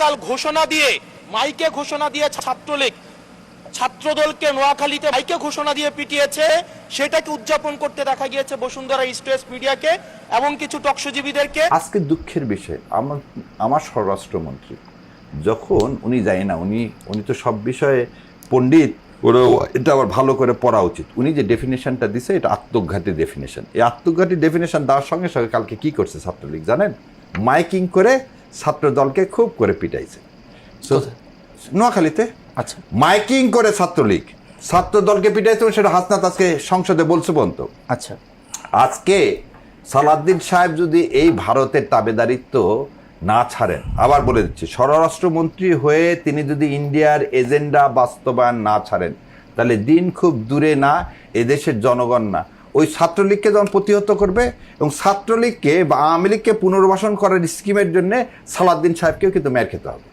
গতকাল ঘোষণা দিয়ে মাইকে ঘোষণা দিয়ে ছাত্রলীগ ছাত্রদলকে নোয়াখালীতে মাইকে ঘোষণা দিয়ে পিটিয়েছে, সেটাকে উদযাপন করতে দেখা গিয়েছে বসুন্ধরা ইস্ট ওয়েস্ট মিডিয়াকে এবং কিছু টকশোজীবীদেরকে। আজকে দুঃখের বিষয় আমার স্বরাষ্ট্রমন্ত্রী যখন উনি যায় না, উনি তো সব বিষয়ে পণ্ডিত, এটা আবার ভালো করে পড়া উচিত। উনি যে ডেফিনেশনটা দিছে এটা আত্মঘাতী ডেফিনেশন। এই আত্মঘাতী ডেফিনেশন দেওয়ার সঙ্গে সঙ্গে কালকে কি করছে ছাত্রলীগ জানেন? মাইকিং করে ছাত্র দলকে খুব করে পিটাইছে নোয়াখালীতে। আচ্ছা, মাইকিং করে ছাত্রলীগ ছাত্র দলকে পিটাইছে, সেটা হাসনাত আজকে সংসদে বলছে পর্যন্ত। আচ্ছা, আজকে সালাউদ্দিন সাহেব যদি এই ভারতের তাবেদারিত্ব না ছাড়েন, আবার বলে দিচ্ছি, স্বরাষ্ট্রমন্ত্রী হয়ে তিনি যদি ইন্ডিয়ার এজেন্ডা বাস্তবায়ন না ছাড়েন, তাহলে দিন খুব দূরে না, এদেশের জনগণ না, ওই ছাত্রলীগকে যখন প্রতিহত করবে এবং ছাত্রলীগকে বা আওয়ামী লীগকে পুনর্বাসন করার স্কিমের জন্য সালাউদ্দিন সাহেবকেও কিন্তু মেরে খেতে হবে।